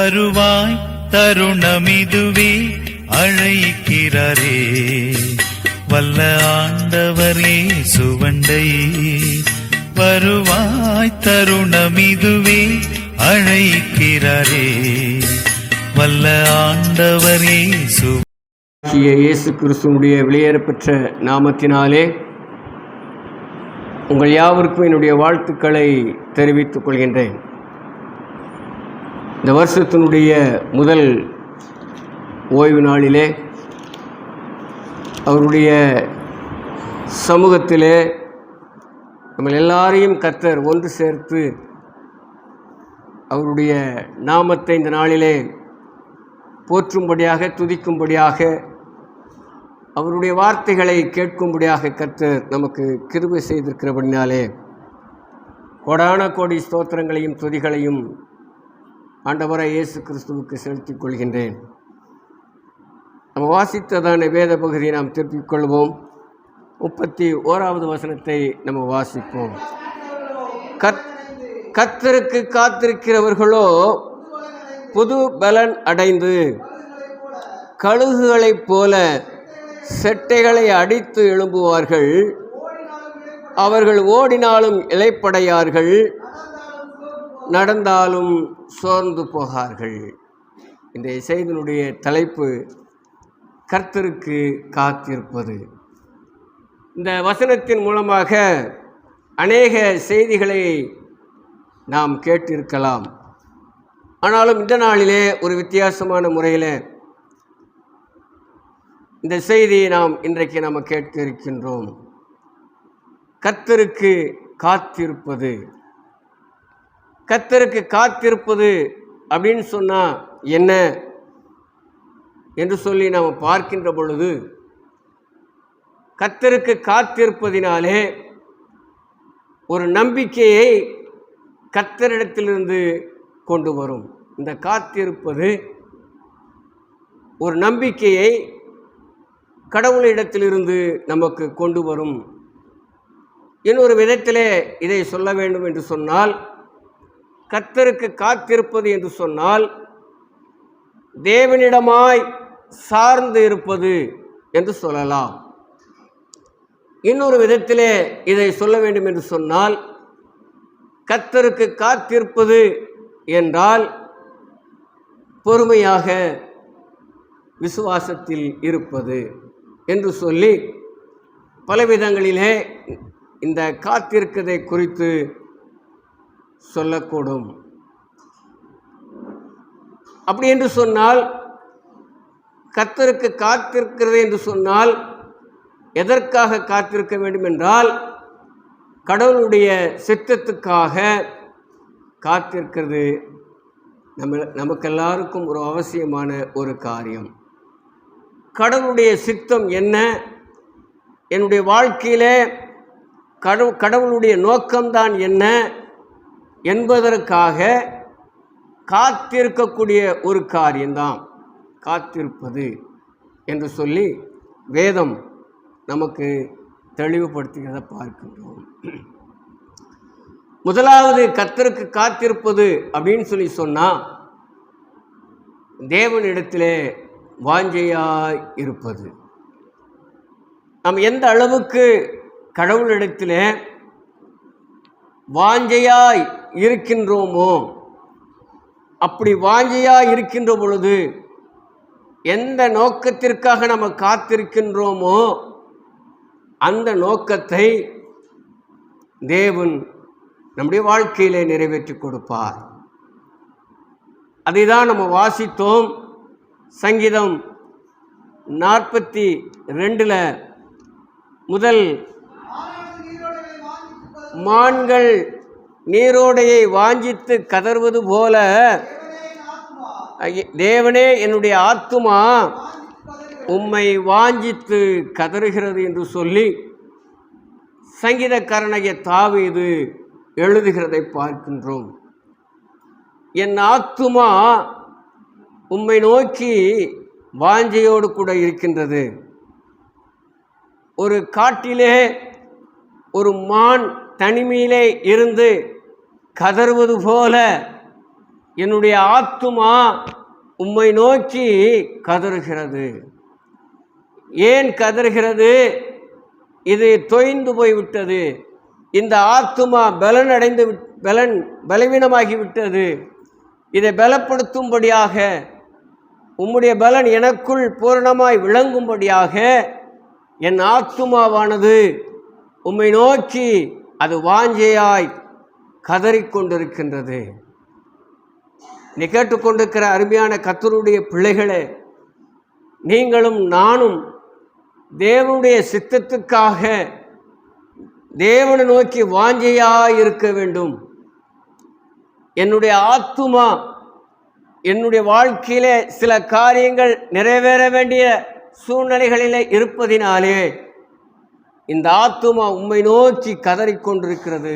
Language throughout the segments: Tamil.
வருவாய் தருணமிதுவே அழைக்கிறாரே வல்ல ஆண்டவரே சுவண்டை. வருவாய் தருணமிதுவே அழைக்கிறாரே வல்ல ஆண்டவரே இயேசு கிறிஸ்துவுடைய வெளியேறப்பெற்ற நாமத்தினாலே உங்கள் யாவருக்கும் என்னுடைய வாழ்த்துக்களை தெரிவித்துக் கொள்கின்றேன். இந்த வருஷத்தினுடைய முதல் ஓய்வு நாளிலே அவருடைய சமூகத்திலே நம்ம எல்லாரையும் கர்த்தர் ஒன்று சேர்த்து அவருடைய நாமத்தை இந்த நாளிலே போற்றும்படியாக, துதிக்கும்படியாக, அவருடைய வார்த்தைகளை கேட்கும்படியாக கர்த்தர் நமக்கு கிருபை செய்திருக்கிறபடினாலே கோடான கோடி ஸ்தோத்திரங்களையும் துதிகளையும் ஆண்டவராய் இயேசு கிறிஸ்துவுக்கு செலுத்திக் கொள்கின்றேன். நம்ம வாசித்ததான வேத பகுதியை நாம் திருப்பிக் கொள்வோம். 31வது வசனத்தை நம்ம வாசிப்போம். கர்த்தருக்கு காத்திருக்கிறவர்களோ புது பலன் அடைந்து கழுகுகளைப் போல செட்டைகளை அடித்து எழும்புவார்கள். அவர்கள் ஓடினாலும் இளைப்படையார்கள், நடந்தாலும் சோர்ந்து போகார்கள். இந்த செய்தியினுடைய தலைப்பு கர்த்தருக்கு காத்திருப்பது. இந்த வசனத்தின் மூலமாக அநேக செய்திகளை நாம் கேட்டிருக்கலாம். ஆனாலும் இந்த நாளிலே ஒரு வித்தியாசமான முறையில் இந்த செய்தியை நாம் இன்றைக்கு நாம் கேட்க இருக்கின்றோம். கர்த்தருக்கு காத்திருப்பது. கர்த்தருக்கு காத்திருப்பது அப்படின்னு சொன்னால் என்ன என்று சொல்லி நாம் பார்க்கின்ற பொழுது, கர்த்தருக்கு காத்திருப்பதினாலே ஒரு நம்பிக்கையை கர்த்தரிடத்திலிருந்து கொண்டு வரும். இந்த காத்திருப்பது ஒரு நம்பிக்கையை கடவுளிடத்திலிருந்து நமக்கு கொண்டு வரும். இன்னொரு விதத்திலே இதை சொல்ல வேண்டும் என்று சொன்னால், கர்த்தருக்கு காத்திருப்பது என்று சொன்னால் தேவனிடமாய் சார்ந்து இருப்பது என்று சொல்லலாம். இன்னொரு விதத்திலே இதை சொல்ல வேண்டும் என்று சொன்னால், கர்த்தருக்கு காத்திருப்பது என்றால் பொறுமையாக விசுவாசத்தில் இருப்பது என்று சொல்லி பலவிதங்களிலே இந்த காத்திருக்கதை குறித்து சொல்லக்கூடும். அப்படி என்று சொன்னால், கர்த்தருக்கு காத்திருக்கிறது என்று சொன்னால் எதற்காக காத்திருக்க வேண்டும் என்றால், கடவுளுடைய சித்தத்துக்காக காத்திருக்கிறது நமக்கெல்லாருக்கும் ஒரு அவசியமான ஒரு காரியம். கடவுளுடைய சித்தம் என்ன, என்னுடைய வாழ்க்கையிலே கடவுளுடைய நோக்கம்தான் என்ன என்பதற்காக காத்திருக்கக்கூடிய ஒரு காரியம்தான் காத்திருப்பது என்று சொல்லி வேதம் நமக்கு தெளிவுபடுத்துகிறத பார்க்கின்றோம். முதலாவது கர்த்தருக்கு காத்திருப்பது அப்படின்னு சொல்லி சொன்னால், தேவனிடத்திலே வாஞ்சையாய் இருப்பது. நாம் எந்த அளவுக்கு கடவுளிடத்திலே வாஞ்சையாய் இருக்கின்றோமோ, அப்படி வாஞ்சையாய் இருக்கின்ற பொழுது எந்த நோக்கத்திற்காக நம்ம காத்திருக்கின்றோமோ அந்த நோக்கத்தை தேவன் நம்முடைய வாழ்க்கையிலே நிறைவேற்றி கொடுப்பார். அதை தான் நம்ம வாசித்தோம். சங்கீதம் 42 முதல், மான்கள் நீரோடையை வாஞ்சித்து கதறுவது போல தேவனே என்னுடைய ஆத்துமா உம்மை வாஞ்சித்து கதறுகிறது என்று சொல்லி சங்கீதக்காரனாகிய தாவீது எழுதுகிறதை பார்க்கின்றோம். என் ஆத்துமா உம்மை நோக்கி வாஞ்சையோடு கூட இருக்கின்றது. ஒரு காட்டிலே ஒரு மான் தனிமையிலே இருந்து கதறுவது போல என்னுடைய ஆத்துமா உம்மை நோக்கி கதறுகிறது. ஏன் கதறுகிறது? இது தொய்ந்து போய்விட்டது. இந்த ஆத்துமா பலவீனமாகிவிட்டது. இதை பலப்படுத்தும்படியாக, உம்முடைய பலன் எனக்குள் பூரணமாய் விளங்கும்படியாக என் ஆத்துமாவானது உம்மை நோக்கி அது வாஞ்சையாய் கதறிக்கொண்டிருக்கின்றது. நீ கேட்டுக்கொண்டிருக்கிற அருமையான கர்த்தருடைய பிள்ளைகளே, நீங்களும் நானும் தேவனுடைய சித்தத்துக்காக தேவனை நோக்கி வாஞ்சையாய் இருக்க வேண்டும். என்னுடைய ஆத்துமா, என்னுடைய வாழ்க்கையிலே சில காரியங்கள் நிறைவேற வேண்டிய சூழ்நிலைகளிலே இருப்பதினாலே இந்த ஆத்துமா உம்மை நோக்கி கதறிக்கொண்டிருக்கிறது.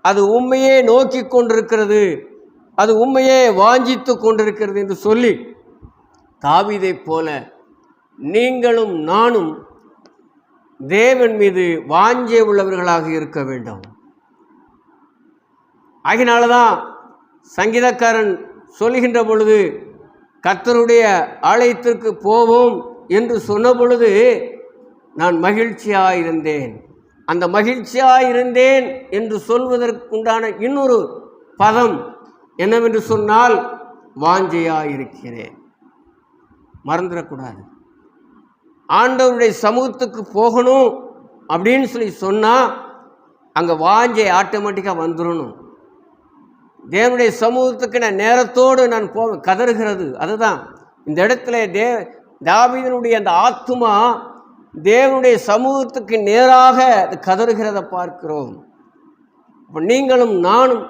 அது உண்மையே நோக்கி கொண்டிருக்கிறது, அது உண்மையே வாஞ்சித்து கொண்டிருக்கிறது என்று சொல்லி தாவீதை போல நீங்களும் நானும் தேவன் மீது வாஞ்சை உள்ளவர்களாக இருக்க வேண்டும். ஆகினால்தான் சங்கீதக்காரன் சொல்கின்ற பொழுது, கர்த்தருடைய ஆலயத்திற்கு போவோம் என்று சொன்ன பொழுது நான் மகிழ்ச்சியாயிருந்தேன். அந்த மகிழ்ச்சியாயிருந்தேன் என்று சொல்வதற்குண்டான இன்னொரு பதம் என்னவென்று சொன்னால் வாஞ்சையாயிருக்கிறேன். மறந்துடக்கூடாது. ஆண்டவருடைய சமூகத்துக்கு போகணும் அப்படின்னு சொல்லி சொன்னால் அங்கே வாஞ்சை ஆட்டோமேட்டிக்காக வந்துடணும். தேவனுடைய சமூகத்துக்கு நான் நேரத்தோடு நான் கதறுகிறது. அதுதான் இந்த இடத்துல தாவீதினுடைய அந்த ஆத்துமா தேவனுடைய சமூகத்துக்கு நேராக கதறுகிறத பார்க்கிறோம். இப்போ நீங்களும் நானும்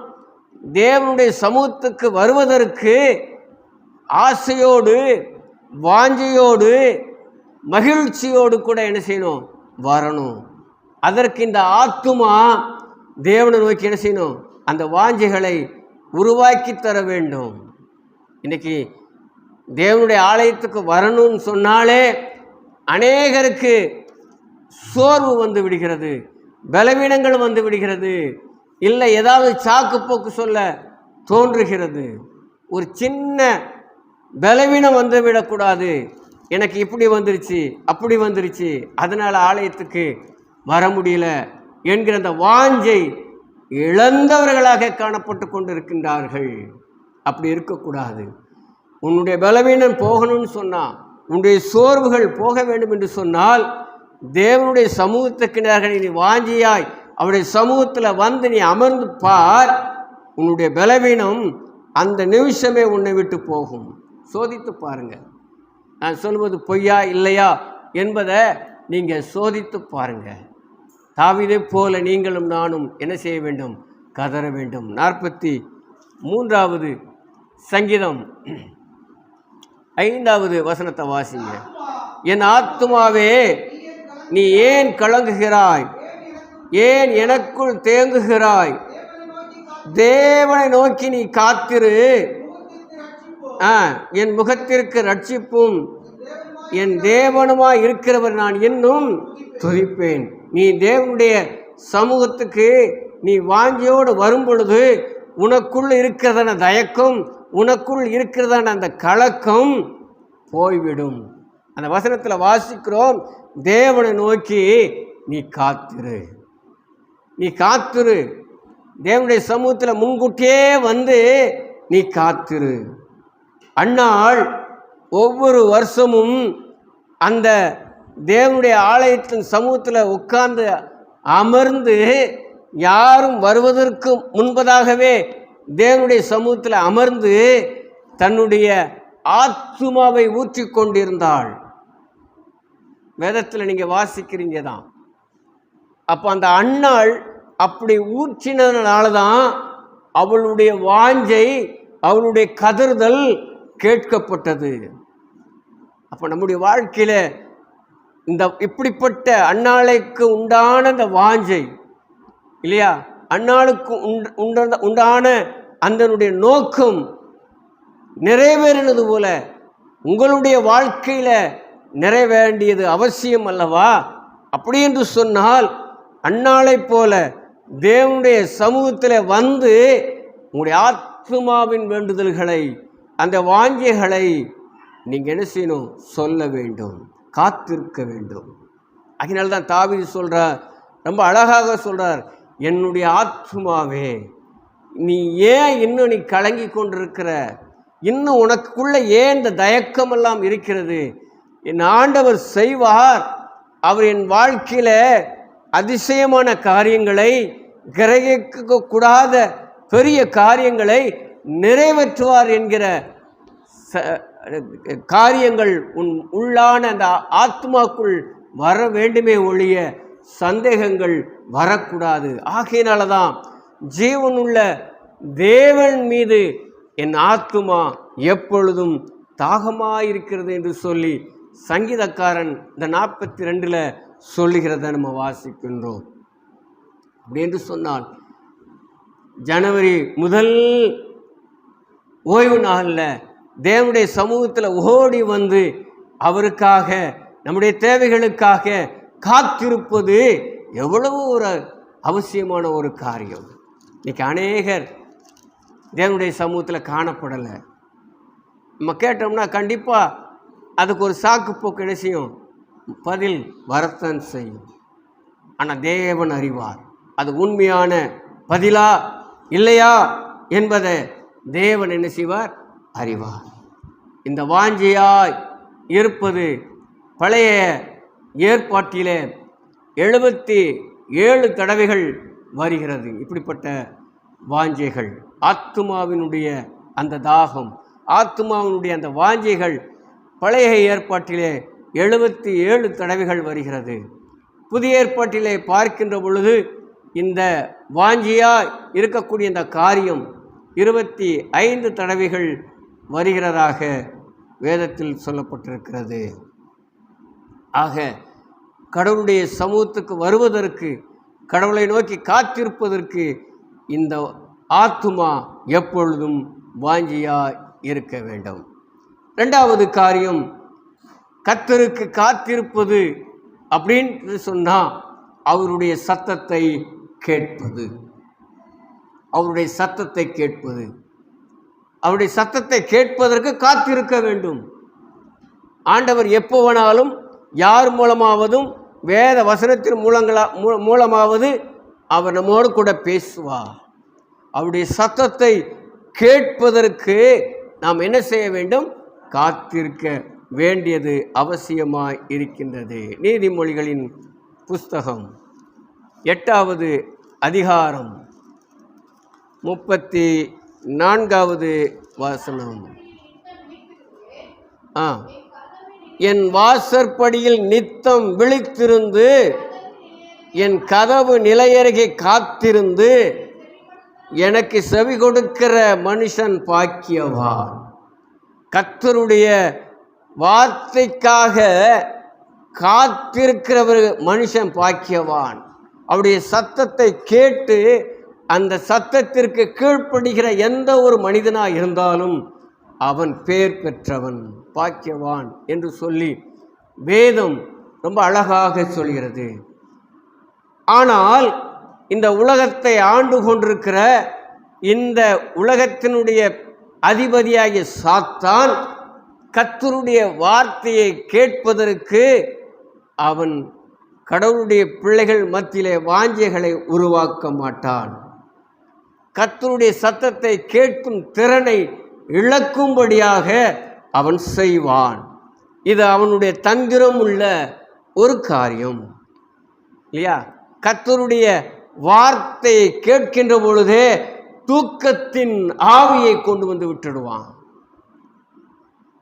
தேவனுடைய சமூகத்துக்கு வருவதற்கு ஆசையோடு, வாஞ்சையோடு, மகிழ்ச்சியோடு கூட என்ன செய்யணும்? வரணும். அதற்கு இந்த ஆத்துமா தேவனை நோக்கி என்ன செய்யணும்? அந்த வாஞ்சைகளை உருவாக்கி தர வேண்டும். இன்னைக்கு தேவனுடைய ஆலயத்துக்கு வரணும்னு சொன்னாலே அநேகருக்கு சோர்வு வந்து விடுகிறது, பலவீனங்கள் வந்து விடுகிறது, இல்லை ஏதாவது சாக்கு போக்கு சொல்ல தோன்றுகிறது. ஒரு சின்ன பலவீனம் வந்து விடக்கூடாது, எனக்கு இப்படி வந்துருச்சு அப்படி வந்துருச்சு அதனால் ஆலயத்துக்கு வர முடியல என்கிற அந்த வாஞ்சை இழந்தவர்களாக காணப்பட்டு கொண்டிருக்கின்றார்கள். அப்படி இருக்கக்கூடாது. உன்னுடைய பலவீனம் போகணும்னு சொன்னால், உன்னுடைய சோர்வுகள் போக வேண்டும் என்று சொன்னால் தேவனுடைய சமூகத்துக்கு நேராக நீ வாஞ்சியாய் அவருடைய சமூகத்தில் வந்து நீ அமர்ந்து பார். உன்னுடைய பலவீனம் அந்த நிமிஷமே உன்னை விட்டு போகும். சோதித்து பாருங்கள். நான் சொல்வது பொய்யா இல்லையா என்பதை நீங்கள் சோதித்து பாருங்கள். தாவீதை போல நீங்களும் நானும் என்ன செய்ய வேண்டும்? கதற வேண்டும். 43வது சங்கீதம் 5வது வசனத்தை வாசிங்க. என் ஆத்துமாவே நீ ஏன் கலங்குகிறாய்? ஏன் எனக்குள் தேங்குகிறாய்? தேவனை நோக்கி நீ காத்திரு. என் முகத்திற்கு ரட்சிப்பும் என் தேவனுமாய் இருக்கிறவர் நான் இன்னும் துதிப்பேன். நீ தேவனுடைய சமூகத்துக்கு நீ வாஞ்சியோடு வரும் பொழுது உனக்குள் இருக்கிறதான தயக்கம், உனக்குள் இருக்கிறதான அந்த கலக்கம் போய்விடும். அந்த வசனத்தில் வாசிக்கிறோம், தேவனை நோக்கி நீ காத்திரு, நீ காத்திரு. தேவனுடைய சமூகத்தில் முன்கூட்டியே வந்து நீ காத்திரு. அந்நாள் ஒவ்வொரு வருஷமும் அந்த தேவனுடைய ஆலயத்தின் சமூகத்தில் உட்கார்ந்து அமர்ந்து யாரும் வருவதற்கு முன்பதாகவே தேவனுடைய சமூகத்தில் அமர்ந்து தன்னுடைய ஆத்துமாவை ஊற்றி கொண்டிருந்தாள். வேதத்தில் நீங்கள் வாசிக்கிறீங்க தான். அப்போ அந்த அன்னாள் அப்படி ஊற்றினதுனால தான் அவளுடைய வாஞ்சை, அவளுடைய கதறுதல் கேட்கப்பட்டது. அப்போ நம்முடைய வாழ்க்கையில் இந்த இப்படிப்பட்ட அன்னாளுக்கு உண்டான அந்த வாஞ்சை இல்லையா, அன்னாளுக்கு உண்டான அந்த நோக்கம் நிறைவேறினது போல உங்களுடைய வாழ்க்கையில் நிறைவேண்டியது அவசியம் அல்லவா? அப்படி என்று சொன்னால் அன்னாளை போல தேவனுடைய சமூகத்தில் வந்து உங்களுடைய ஆத்துமாவின் வேண்டுதல்களை, அந்த வாஞ்சைகளை நீங்கள் என்ன செய்யணும்? சொல்ல வேண்டும், காத்திருக்க வேண்டும். அதனால்தான் தாவீது சொல்கிறார், ரொம்ப அழகாக சொல்கிறார், என்னுடைய ஆத்துமாவே நீ ஏன் இன்னும் நீ கலங்கி கொண்டிருக்கிற? இன்னும் உனக்குள்ளே ஏன் இந்த தயக்கமெல்லாம் இருக்கிறது? என் ஆண்டவர் செய்வார். அவர் என் வாழ்க்கையில் அதிசயமான காரியங்களை, கிரகிக்கக்கூடாத பெரிய காரியங்களை நிறைவேற்றுவார் என்கிற காரியங்கள் உன் உள்ளான அந்த ஆத்மாக்குள் வர வேண்டுமே ஒழிய சந்தேகங்கள் வரக்கூடாது. ஆகையினால தான் ஜீவனுள்ள தேவன் மீது என் ஆத்துமா எப்பொழுதும் தாகமாயிருக்கிறது என்று சொல்லி சங்கீதக்காரன் இந்த 42 சொல்லுகிறத நம்ம வாசிக்கின்றோம். அப்படி என்று சொன்னால் ஜனவரி முதல் ஓய்வு நாளில் தேவனுடைய சமூகத்தில் ஓடி வந்து அவருக்காக, நம்முடைய தேவைகளுக்காக காத்திருப்பது எவ்வளவு ஒரு அவசியமான ஒரு காரியம். இன்றைக்கி அநேகர் தேவனுடைய சமூகத்தில் காணப்படலை. நம்ம கேட்டோம்னா கண்டிப்பாக அதுக்கு ஒரு சாக்கு போக்கு என்ன செய்யும்? பதில் வரத்தான் செய்யும். ஆனால் தேவன் அறிவார் அது உண்மையான பதிலா இல்லையா என்பதை தேவன் என்ன செய்வார்? அறிவார். இந்த வாஞ்சையாய் இருப்பது பழைய ஏற்பாட்டிலே 77 தடவைகள் வருகிறது. இப்படிப்பட்ட வாஞ்சைகள், ஆத்துமாவினுடைய அந்த தாகம், ஆத்துமாவினுடைய அந்த வாஞ்சைகள் பழைய ஏற்பாட்டிலே 77 தடவைகள் வருகிறது. புதிய ஏற்பாட்டிலே பார்க்கின்ற பொழுது இந்த வாஞ்சியாய் இருக்கக்கூடிய இந்த காரியம் 25 தடவைகள் வருகிறதாக வேதத்தில் சொல்லப்பட்டிருக்கிறது. ஆக கடவுளுடைய சமூகத்துக்கு வருவதற்கு, கடவுளை நோக்கி காத்திருப்பதற்கு இந்த ஆத்துமா எப்பொழுதும் வாஞ்சியாய் இருக்க வேண்டும். 2வது காரியம், கர்த்தருக்கு காத்திருப்பது அப்படின்னு சொன்னால் அவருடைய சத்தத்தை கேட்பது. அவருடைய சத்தத்தை கேட்பது, அவருடைய சத்தத்தை கேட்பதற்கு காத்திருக்க வேண்டும். ஆண்டவர் எப்போ வேணாலும் யார் மூலமாவதும் வேத வசனத்தின் மூலமாவது அவர் நம்மோடு கூட பேசுவார். அவருடைய சத்தத்தை கேட்பதற்கு நாம் என்ன செய்ய வேண்டும்? காத்திருக்க வேண்டியது அவசியமாய் இருக்கின்றது. நீதிமொழிகளின் புஸ்தகம் 8வது அதிகாரம் 34வது வசனம். என் வாசற்படியில் நித்தம் விழித்திருந்து என் கதவு நிலையருகே காத்திருந்து எனக்கு செவி கொடுக்கிற மனுஷன் பாக்கியவான். கர்த்தருடைய வார்த்தைக்காக காத்திருக்கிறவர் மனுஷன் பாக்கியவான். அவருடைய சத்தத்தை கேட்டு அந்த சத்தத்திற்கு கீழ்ப்படுகிற எந்த ஒரு மனிதனாக இருந்தாலும் அவன் பேர் பெற்றவன், பாக்கியவான் என்று சொல்லி வேதம் ரொம்ப அழகாக சொல்கிறது. ஆனால் இந்த உலகத்தை ஆண்டு கொண்டிருக்கிற இந்த உலகத்தினுடைய அதிபதியாகிய சாத்தான் கர்த்தருடைய வார்த்தையை கேட்பதற்கு அவன் கடவுளுடைய பிள்ளைகள் மத்தியிலே வாஞ்சைகளை உருவாக்க மாட்டான். கர்த்தருடைய சத்தத்தை கேட்கும் திறனை இழக்கும்படியாக அவன் செய்வான். இது அவனுடைய தந்திரம் உள்ள ஒரு காரியம் இல்லையா? கர்த்தருடைய வார்த்தையை கேட்கின்ற பொழுதே தூக்கத்தின் ஆவியை கொண்டு வந்து விட்டுடுவான்.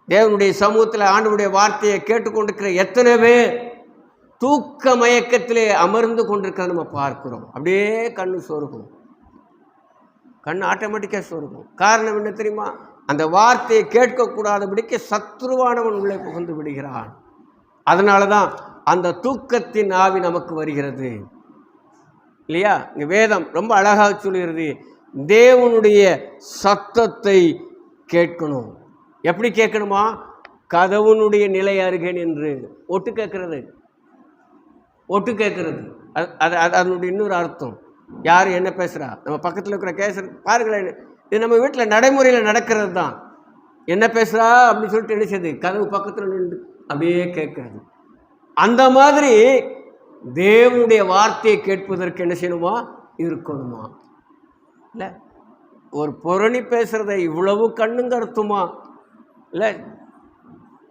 தேவனுடைய சமூகத்தில் ஆண்டவருடைய வார்த்தையை கேட்டுக்கொண்டிருக்கிற எத்தனை பேர் தூக்க மயக்கத்திலே அமர்ந்து கொண்டிருக்கிறத நம்ம பார்க்கிறோம். அப்படியே கண்ணு சொருகும், கண் ஆட்டோமேட்டிக்காக சொருகும். காரணம் என்ன தெரியுமா? அந்த வார்த்தையை கேட்கக்கூடாதபடிக்கு சத்ருவானவன் உள்ளே புகுந்து விடுகிறான். அதனால தான் அந்த தூக்கத்தின் ஆவி நமக்கு வருகிறது இல்லையா? இங்கே வேதம் ரொம்ப அழகாக சொல்கிறது, தேவனுடைய சத்தத்தை கேட்கணும். எப்படி கேட்கணுமா? கதவுனுடைய நிலை அருகே நின்று. ஒட்டு கேட்கறது, ஒட்டு கேட்கறது அது அதனுடைய இன்னொரு அர்த்தம். யார் என்ன பேசுகிறா, நம்ம பக்கத்தில் இருக்கிற கேசர் பாருங்களேன், இது நம்ம வீட்டில் நடைமுறையில் நடக்கிறது தான். என்ன பேசுகிறா அப்படின்னு சொல்லிட்டு என்ன செய்யுது, கதவு பக்கத்தில் நின்று அப்படியே கேட்கறது. அந்த மாதிரி தேவனுடைய வார்த்தையை கேட்பதற்கு என்ன செய்யணுமா, இருக்கணுமா? இல்லை ஒரு புரணி பேசுகிறத இவ்வளவு கண்ணும் கருத்துமா? இல்லை,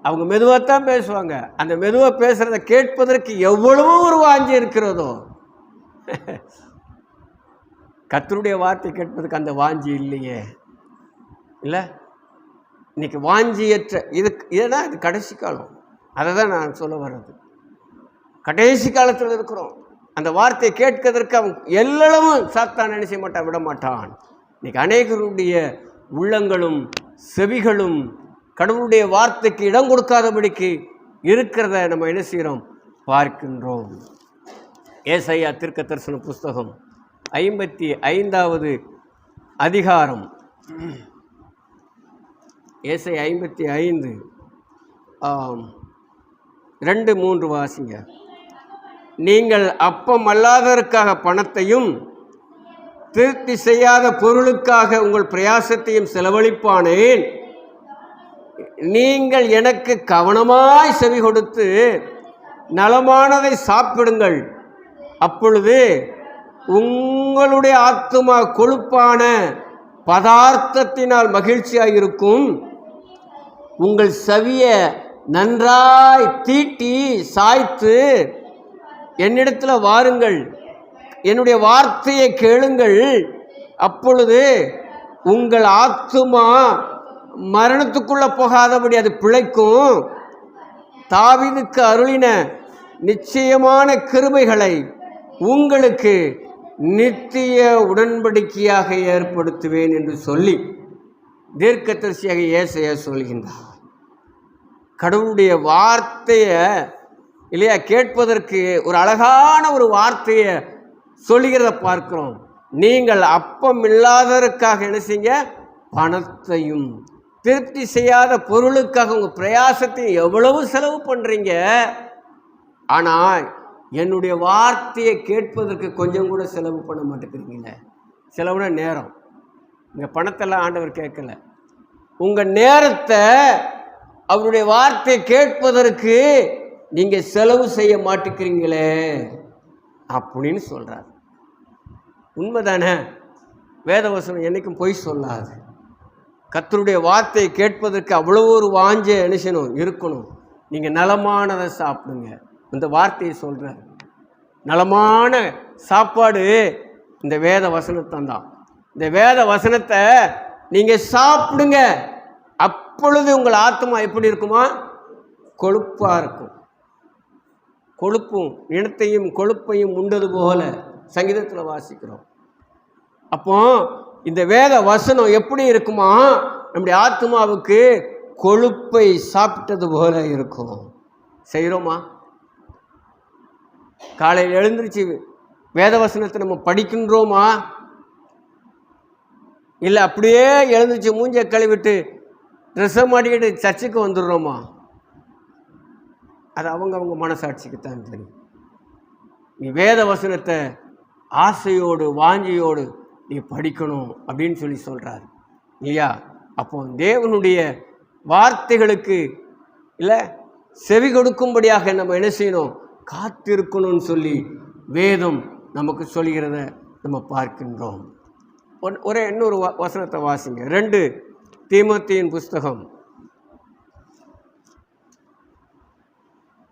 அவங்க மெதுவாகத்தான் பேசுவாங்க. அந்த மெதுவாக பேசுகிறத கேட்பதற்கு எவ்வளவோ ஒரு வாஞ்சி இருக்கிறதோ, கர்த்தருடைய வார்த்தை கேட்பதற்கு அந்த வாஞ்சி இல்லையே. இல்லை, இன்னைக்கு வாஞ்சியற்ற இதுனா இது கடைசி காலம். அதை தான் நான் சொல்ல வர்றது. கடைசி காலத்தில் இருக்கிறோம். அந்த வார்த்தையை கேட்கறதற்கு அவன் எல்லளவும் சாத்தான் நினைச்ச மாட்டான், விட மாட்டான். இன்னைக்கு அநேகருடைய உள்ளங்களும் செவிகளும் கடவுளுடைய வார்த்தைக்கு இடம் கொடுக்காதபடிக்கு இருக்கிறத நம்ம என்ன செய்கிறோம், பார்க்கின்றோம். ஏசாயா தீர்க்கதரிசன புஸ்தகம் 55வது அதிகாரம், ஏசாயா 55 2-3 வாசிங்க. நீங்கள் அப்பம் அல்லாததற்காக பணத்தையும் திருப்தி செய்யாத பொருளுக்காக உங்கள் பிரயாசத்தையும் செலவழிப்பானேன். நீங்கள் எனக்கு கவனமாய் செவி கொடுத்து நலமானதை சாப்பிடுங்கள், அப்பொழுது உங்களுடைய ஆத்துமா கொழுப்பான பதார்த்தத்தினால் மகிழ்ச்சியாயிருக்கும். உங்கள் செவியை நன்றாய் தீட்டி சாய்த்து என்னிடத்தில் வாருங்கள், என்னுடைய வார்த்தையை கேளுங்கள், அப்பொழுது உங்கள் ஆத்துமா மரணத்துக்குள்ளே போகாதபடி அது பிழைக்கும். தாவீதுக்கு அருளின நிச்சயமான கிருபைகளை உங்களுக்கு நித்திய உடன்படிக்கையாக ஏற்படுத்துவேன் என்று சொல்லி தீர்க்கதரிசியாக ஏசாயா சொல்கின்றார். கடவுளுடைய வார்த்தையை இல்லையா கேட்பதற்கு ஒரு அழகான ஒரு வார்த்தையை சொல்லுகிறத பார்க்கிறோம். நீங்கள் அப்பம் இல்லாததற்காக என்ன செய்ய, பணத்தையும் திருப்தி செய்யாத பொருளுக்காக உங்கள் பிரயாசத்தை எவ்வளவு செலவு பண்ணுறீங்க, ஆனால் என்னுடைய வார்த்தையை கேட்பதற்கு கொஞ்சம் கூட செலவு பண்ண மாட்டேங்கிறீங்களே. செலவுனா நேரம். இங்கே பணத்தெல்லாம் ஆண்டவர் கேட்கல, உங்கள் நேரத்தை அவருடைய வார்த்தையை கேட்பதற்கு நீங்கள் செலவு செய்ய மாட்டேங்கிறீங்களே அப்படின்னு சொல்கிறார். உண்மைதானே? வேதவசனம் என்றைக்கும் பொய் சொல்லாது. கர்த்தருடைய வார்த்தையை கேட்பதற்கு அவ்வளோ ஒரு வாஞ்ச நினைச்சணும் இருக்கணும். நீங்கள் நலமானதை சாப்பிடுங்க, இந்த வார்த்தையை சொல்கிறார். நலமான சாப்பாடு இந்த வேத வசனத்தான் தான். இந்த வேத வசனத்தை நீங்கள் சாப்பிடுங்க, அப்பொழுது உங்கள் ஆத்மா எப்படி இருக்குமா, கொழுப்பாக இருக்கும். கொழுப்பும் இனத்தையும் கொழுப்பையும் உண்டது போல சங்கீதத்தில் வாசிக்கிறோம். அப்போ இந்த வேத வசனம் எப்படி இருக்குமா, நம்முடைய ஆத்மாவுக்கு கொழுப்பை சாப்பிட்டது போல இருக்கும். செய்கிறோமா? காலையில் எழுந்திருச்சு வேத வசனத்தை நம்ம படிக்கின்றோமா? இல்லை அப்படியே எழுந்திருச்சு மூஞ்சை கழுவிட்டு ட்ரெஸ்ஸை மாட்டிக்கிட்டு சர்ச்சுக்கு வந்துடுறோமா? அது அவங்க மனசாட்சிக்குத்தான் தெரியும். நீ வேத வசனத்தை ஆசையோடு வாஞ்சியோடு நீ படிக்கணும் அப்படின்னு சொல்லி சொல்கிறார் இல்லையா? அப்போ தேவனுடைய வார்த்தைகளுக்கு இல்லை செவி கொடுக்கும்படியாக நம்ம என்ன செய்யணும், காத்திருக்கணும்னு சொல்லி வேதம் நமக்கு சொல்கிறத நம்ம பார்க்கின்றோம். இன்னொரு வசனத்தை வாசிங்க. 2 தீமோத்தேயின் புஸ்தகம்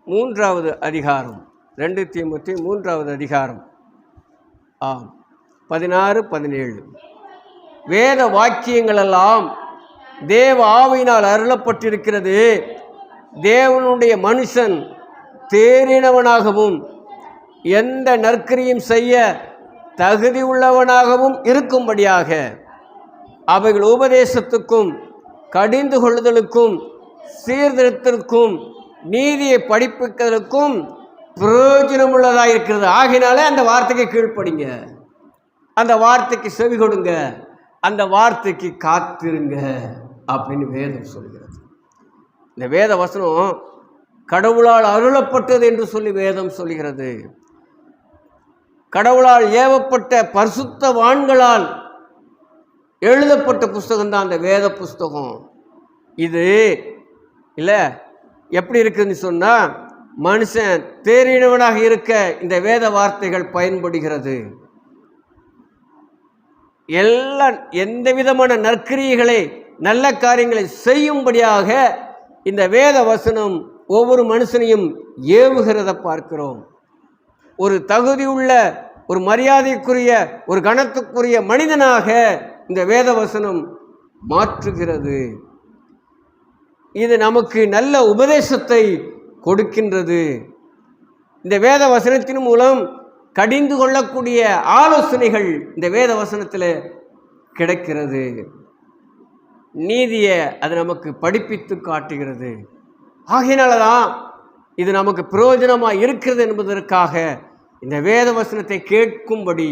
3வது அதிகாரம், 2 தீமோத்தேயு 3வது அதிகாரம் 16-17. வேத வாக்கியங்களெல்லாம் தேவ ஆவியினால் அருளப்பட்டிருக்கிறது. தேவனுடைய மனுஷன் தேறினவனாகவும் எந்த நற்கிரியும் செய்ய தகுதி உள்ளவனாகவும் இருக்கும்படியாக அவைகள் உபதேசத்துக்கும் கடிந்து கொள்ளுதலுக்கும் சீர்திருத்தலுக்கும் நீதியை படிப்பிப்பதற்கும் பிரயோஜனமுள்ளதாக இருக்கிறது. ஆகினாலே அந்த வார்த்தைக்கு கீழ்ப்படிங்க, அந்த வார்த்தைக்கு செவி கொடுங்க, அந்த வார்த்தைக்கு காத்திருங்க அப்படின்னு வேதம் சொல்கிறது. இந்த வேத வசனம் கடவுளால் அருளப்பட்டது என்று சொல்லி வேதம் சொல்கிறது. கடவுளால் ஏவப்பட்ட பரிசுத்தவான்களால் எழுதப்பட்ட புஸ்தகம் தான் அந்த வேத புஸ்தகம். இது இல்லை எப்படி இருக்குன்னு சொன்னால், மனுஷன் தேறினவனாக இருக்க இந்த வேத வார்த்தைகள் பயன்படுகிறது. எல்லாம் எந்த விதமான நற்கிரியைகளை நல்ல காரியங்களை செய்யும்படியாக இந்த வேத வசனம் ஒவ்வொரு மனுஷனையும் ஏவுகிறத பார்க்கிறோம். ஒரு தகுதியுள்ள, ஒரு மரியாதைக்குரிய, ஒரு கணத்துக்குரிய மனிதனாக இந்த வேத வசனம் மாற்றுகிறது. இது நமக்கு நல்ல உபதேசத்தை கொடுக்கின்றது. இந்த வேத வசனத்தின் மூலம் கடிந்து கொள்ளக்கூடிய ஆலோசனைகள் இந்த வேத வசனத்தில் கிடைக்கிறது. நீதியை அது நமக்கு படிப்பித்து காட்டுகிறது. ஆகையினால தான் இது நமக்கு பிரயோஜனமாக இருக்கிறது என்பதற்காக இந்த வேத வசனத்தை கேட்கும்படி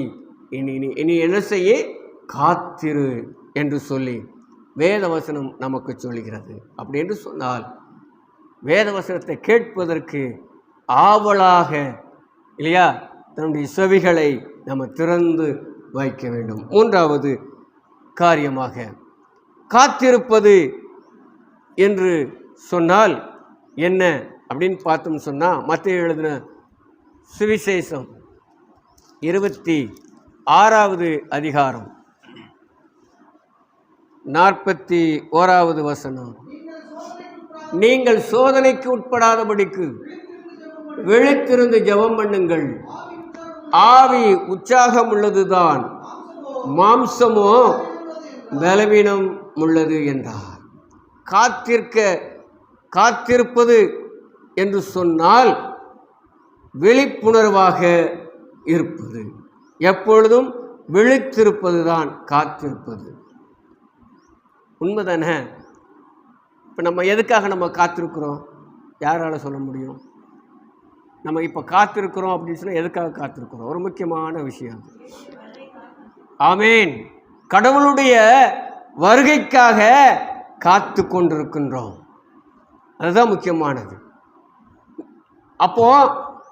இனி என்ன செய்ய காத்திரு என்று சொல்லி வேத வசனம் நமக்கு சொல்கிறது. அப்படி என்று சொன்னால் வேத வசனத்தை கேட்பதற்கு ஆவலாக இல்லையா தன்னுடைய செவிகளை நம்ம திறந்து வைக்க வேண்டும். மூன்றாவது காரியமாக காத்திருப்பது என்று சொன்னால் என்ன அப்படின்னு பார்த்தோம்னு சொன்னால், மத்தேயு எழுதின சுவிசேஷம் 26வது அதிகாரம் 41வது வசனம், நீங்கள் சோதனைக்கு உட்படாதபடிக்கு விழித்திருந்து ஜெபம் பண்ணுங்கள், ஆவி உற்சாகம் உள்ளதுதான், மாம்சமோ பலவீனம் உள்ளது என்றார். காத்திருப்பது என்று சொன்னால் விழிப்புணர்வாக இருப்பது, எப்பொழுதும் விழித்திருப்பது தான் காத்திருப்பது. உண்மைதானே? இப்போ நம்ம எதுக்காக நம்ம காத்திருக்கிறோம்? யாரால் சொல்ல முடியும்? நம்ம இப்போ காத்திருக்கிறோம் அப்படின்னு சொன்னால் எதுக்காக காத்திருக்கிறோம்? ஒரு முக்கியமான விஷயம். ஆமேன். கடவுளுடைய வருகைக்காக காத்து கொண்டிருக்கின்றோம். அதுதான் முக்கியமானது. அப்போ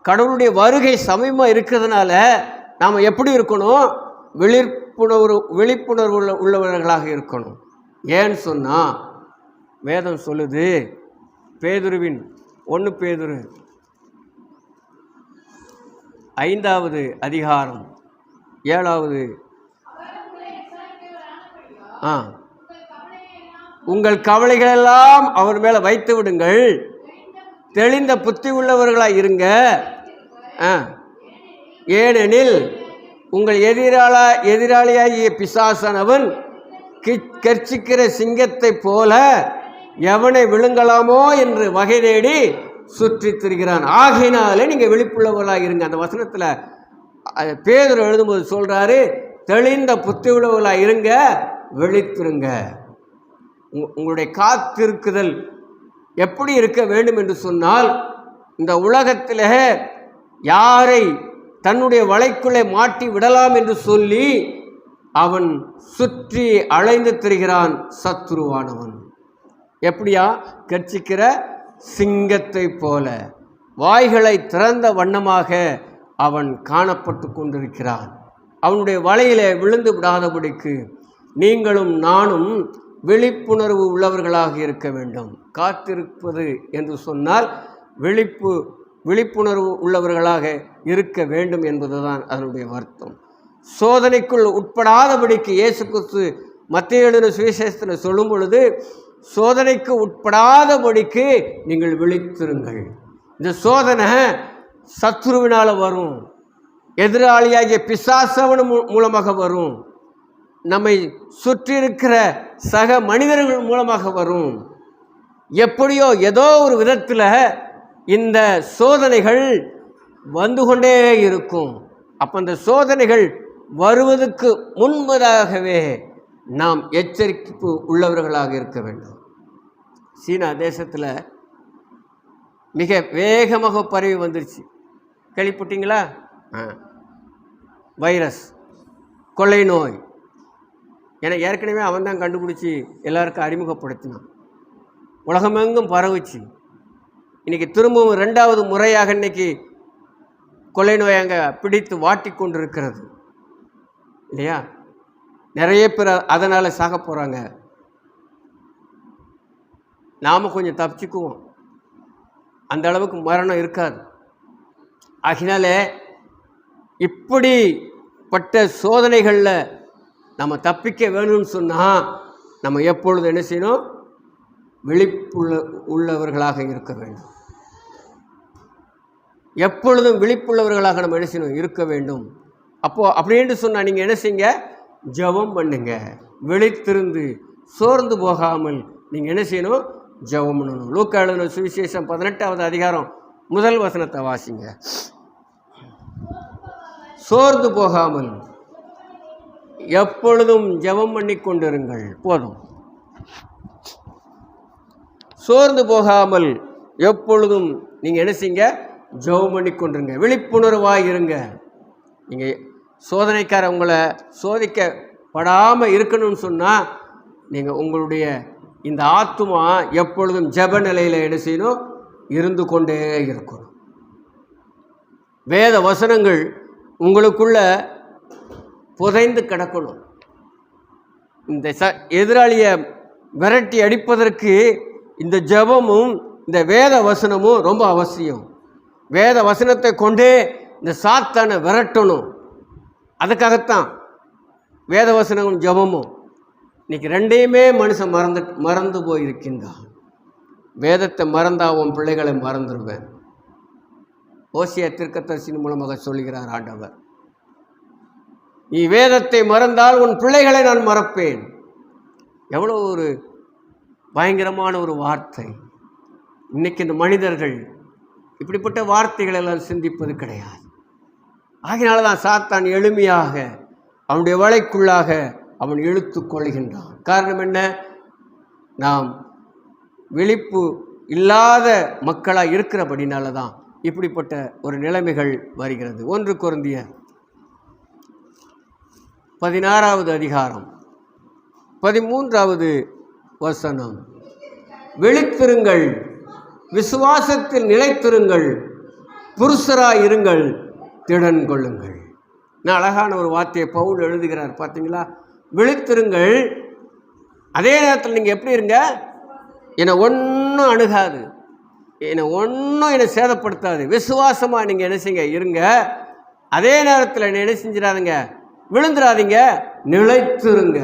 கடவுளுடைய வருகை சமயமாக இருக்கிறதுனால நாம் எப்படி இருக்கணும்? விழிப்புணர்வு உள்ளவர்களாக இருக்கணும். ஏன்னு சொன்னால் வேதம் சொல்லுது, பேதுருவின் 1 பேதுரு 5வது அதிகாரம் 7வது, உங்கள் கவலைகளெல்லாம் அவர் மேலே வைத்து விடுங்கள், தெளிந்த புத்தி உள்ளவர்களாக இருங்க, ஏனெனில் உங்கள் எதிராளியாகிய பிசாசானவன் கர்ச்சிக்கிற சிங்கத்தை போல எவனை விழுங்கலாமோ என்று வகை தேடி சுற்றி திரிகிறான். ஆகையினாலே நீங்கள் விழிப்புள்ளவர்களாக இருங்க. அந்த வசனத்தில் பேதுரு எழுதும்போது சொல்கிறாரு, தெளிந்த புத்தி உள்ளவர்களாக இருங்க, விழித்திருங்க. உங்களுடைய காத்திருக்குதல் எப்படி இருக்க வேண்டும் என்று சொன்னால், இந்த உலகத்தில் யாரை தன்னுடைய வலைக்குள்ளே மாட்டி விடலாம் என்று சொல்லி அவன் சுற்றி அலைந்து திரிகிறான் சத்துருவானவன். எப்படியா? கர்ச்சிக்கிற சிங்கத்தை போல வாய்களை திறந்த வண்ணமாக அவன் காணப்பட்டு கொண்டிருக்கிறான். அவனுடைய வலையிலே விழுந்து விடாதபடிக்கு நீங்களும் நானும் விழிப்புணர்வு உள்ளவர்களாக இருக்க வேண்டும். காத்திருப்பது என்று சொன்னால் விழிப்புணர்வு உள்ளவர்களாக இருக்க வேண்டும் என்பதுதான் அதனுடைய அர்த்தம். சோதனைக்குள் உட்படாதபடிக்கு இயேசு கிறிஸ்து மத்தேயு எழுதின சுவிசேஷத்தில் சொல்லும் பொழுது, சோதனைக்கு உட்படாதபடிக்கு நீங்கள் விழித்திருங்கள். இந்த சோதனை சத்துருவினால் வரும், எதிராளியாகிய பிசாசவன் மூலமாக வரும், நம்மை சுற்றி இருக்கிற சக மனிதர்கள் மூலமாக வரும். எப்படியோ ஏதோ ஒரு விதத்தில் இந்த சோதனைகள் வந்து கொண்டே இருக்கும். அப்போ அந்த சோதனைகள் வருவதற்கு முன்பதாகவே நாம் எச்சரிப்பு உள்ளவர்களாக இருக்க வேண்டும். சீனா தேசத்தில் மிக வேகமாக பரவி வந்துருச்சு. கேள்விப்பட்டீங்களா? வைரஸ், கொள்ளை நோய். ஏன்னா ஏற்கனவே அவன் தான் கண்டுபிடிச்சி எல்லாருக்கும் அறிமுகப்படுத்தினான். உலகமெங்கும் பரவுச்சு. இன்றைக்கி திரும்பவும் 2வது முறையாக இன்றைக்கி கொள்ளை நோய் அங்கே பிடித்து வாட்டி கொண்டிருக்கிறது இல்லையா? நிறைய பேர் அதனால் சாக போகிறாங்க. நாம் கொஞ்சம் தப்பிச்சுக்குவோம், அந்த அளவுக்கு மரணம் இருக்காது. ஆகினால இப்படிப்பட்ட சோதனைகளில் நம்ம தப்பிக்க வேணும்னு சொன்னால் நம்ம எப்பொழுதும் என்ன செய்யணும்? உள்ளவர்களாக இருக்க வேண்டும். எப்பொழுதும் விழிப்புள்ளவர்களாக நம்ம என்ன செய்யணும்? இருக்க வேண்டும். அப்போது அப்படின்னு சொன்னால் நீங்கள் என்ன செய்யுங்க? ஜெபம் பண்ணுங்க. விழித்திருந்து சோர்ந்து போகாமல் நீங்கள் என்ன செய்யணும்? ஜெபம் பண்ணணும். லூக்கா எழுதின சுவிசேஷம் 18வது அதிகாரம் 1 வசனத்தை வாசிங்க. சோர்ந்து போகாமல் எப்பொழுதும் ஜெபம் பண்ணி கொண்டிருங்கள். போதும். சோர்ந்து போகாமல் எப்பொழுதும் நீங்கள் என்ன செய்யுங்க? ஜெபம் பண்ணி கொண்டிருங்க. விழிப்புணர்வாக இருங்க. நீங்கள் சோதனைக்கார உங்களை சோதிக்கப்படாமல் இருக்கணும்னு சொன்னால் நீங்கள் உங்களுடைய இந்த ஆத்துமா எப்பொழுதும் ஜெப நிலையில் என்ன செய்யணும்? இருந்து கொண்டே இருக்கணும். வேத வசனங்கள் உங்களுக்குள்ள புதைந்து கிடக்கணும். இந்த எதிராளியை விரட்டி அடிப்பதற்கு இந்த ஜெபமும் இந்த வேத வசனமும் ரொம்ப அவசியம். வேத வசனத்தை கொண்டே இந்த சாத்தானை விரட்டணும். அதுக்காகத்தான் வேத வசனமும் ஜெபமும். இன்னைக்கு ரெண்டையுமே மனுஷன் மறந்து போயிருக்கின்றான். வேதத்தை மறந்தா உன் பிள்ளைகளை மறந்துடுவேன். ஓசியா தீர்க்கதரிசியின் மூலமாக சொல்கிறார் ஆண்டவர். நீ வேதத்தை மறந்தால் உன் பிள்ளைகளை நான் மறப்பேன். எவ்வளோ ஒரு பயங்கரமான ஒரு வார்த்தை. இன்னைக்கு இந்த மனிதர்கள் இப்படிப்பட்ட வார்த்தைகள் எல்லாம் சிந்திப்பது கிடையாது. ஆகினால தான் சாத்தான் எளிமையாக அவனுடைய வலைக்குள்ளாக அவன் இழுத்து கொள்கின்றான். காரணம் என்ன? நாம் விழிப்பு இல்லாத மக்களாக இருக்கிறபடினால தான் இப்படிப்பட்ட ஒரு நிலைமைகள் வருகிறது. 1 கொரிந்தியர் 16வது அதிகாரம் 13வது வசனம். விழித்திருங்கள், விசுவாசத்தில் நிலைத்திருங்கள், புருஷராயிருங்கள், திடன் கொள்ளுங்கள். நான் அழகான ஒரு வார்த்தையை பவுல் எழுதுகிறார் பார்த்தீங்களா? விழித்திருங்கள். அதே நேரத்தில் நீங்கள் எப்படி இருங்க? என்னை ஒன்றும் அணுகாது, என்னை சேதப்படுத்தாது. விசுவாசமாக நீங்கள் என்ன செய்யுங்க? இருங்க. அதே நேரத்தில் என்ன செஞ்சிடாதீங்க? விழுந்துடாதீங்க, நிலைத்திருங்க.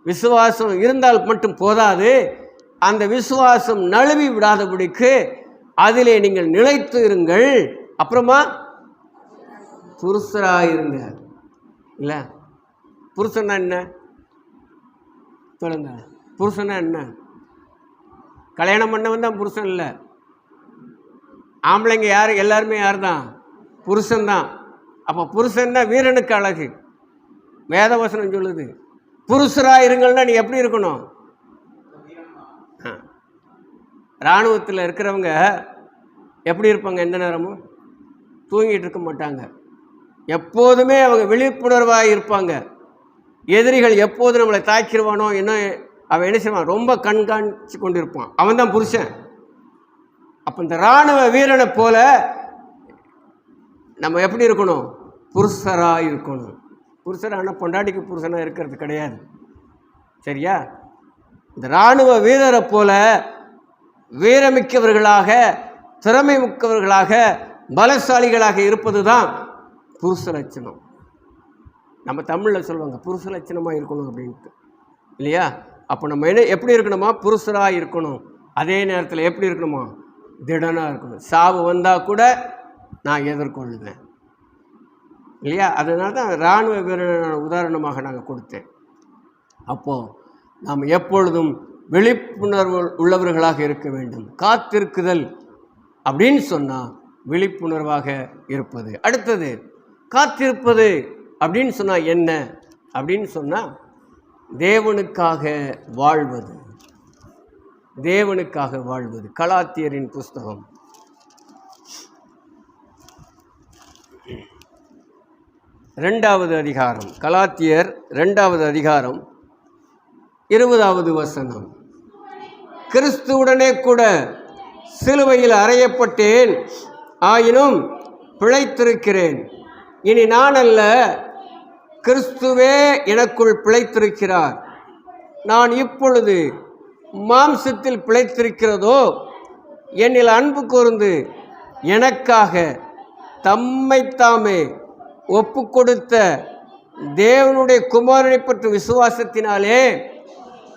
விசுவாசம் இருந்தால் மட்டும் போதாது, அந்த விசுவாசம் நழுவி விடாதபடிக்கு அதிலே நீங்கள் நிலைத்து இருங்கள். அப்புறமா புருஷராயிருங்க. இல்லை, புருஷன்னா என்ன சொல்லுங்க? புருஷனா என்ன? கல்யாணம் பண்ணவன் தான் புருஷன் இல்லை. ஆம்பளைங்க யார்? எல்லாருமே யார் தான்? புருஷன்தான். அப்போ புருஷன்னா வீரனுக்கு அழகு. வேதவசனம் சொல்லுது புருஷராக இருங்கள்னா நீ எப்படி இருக்கணும்? இராணுவத்தில் இருக்கிறவங்க எப்படி இருப்பாங்க? எந்த நேரமும் தூங்கிட்டு இருக்க மாட்டாங்க. எப்போதுமே அவங்க விழிப்புணர்வாக இருப்பாங்க. எதிரிகள் எப்போது நம்மளை தாக்கிடுவானோ என்ன அவன் என்ன செய்வான்? ரொம்ப கண்காணிச்சு கொண்டு இருப்பான். அவன் தான் புருஷன். அப்போ இந்த இராணுவ வீரனை போல நம்ம எப்படி இருக்கணும்? புருஷராக இருக்கணும். புருஷரான பொண்டாட்டிக்கு புருஷனாக இருக்கிறது கிடையாது. சரியா? இந்த இராணுவ வீரரை போல வீரமிக்கவர்களாக, திறமை மிக்கவர்களாக, பலசாலிகளாக இருப்பது தான் புருஷ லட்சணம். நம்ம தமிழில் சொல்லுவாங்க புருஷ லட்சணமாக இருக்கணும் அப்படின்ட்டு, இல்லையா? அப்போ நம்ம என்ன எப்படி இருக்கணுமா? புருஷராக இருக்கணும். அதே நேரத்தில் எப்படி இருக்கணுமா? திடனாக இருக்கணும். சாவு வந்தால் கூட நான் எதிர்கொள்ளுவேன், இல்லையா? அதனால தான் இராணுவ வீரனான உதாரணமாக நாங்கள் கொடுத்தேன். அப்போது நாம் எப்பொழுதும் விழிப்புணர்வு உள்ளவர்களாக இருக்க வேண்டும். காத்திருக்குதல் அப்படின்னு சொன்னால் விழிப்புணர்வாக இருப்பது. அடுத்தது காத்திருப்பது அப்படின்னு சொன்னால் என்ன அப்படின்னு சொன்னால் தேவனுக்காக வாழ்வது. தேவனுக்காக வாழ்வது. கலாத்தியரின் புஸ்தகம் 2வது அதிகாரம். கலாத்தியர் 2வது அதிகாரம் 20வது வசனம். கிறிஸ்துவுடனே கூட சிலுவையில் அறையப்பட்டேன், ஆயினும் பிழைத்திருக்கிறேன். இனி நான் அல்ல, கிறிஸ்துவே எனக்குள் பிழைத்திருக்கிறார். நான் இப்பொழுது மாம்சத்தில் பிழைத்திருக்கிறதோ என்னில் அன்பு கூர்ந்து எனக்காக தம்மைத்தாமே ஒப்பு கொடுத்த தேவனுடைய குமாரனை பற்றி விசுவாசத்தினாலே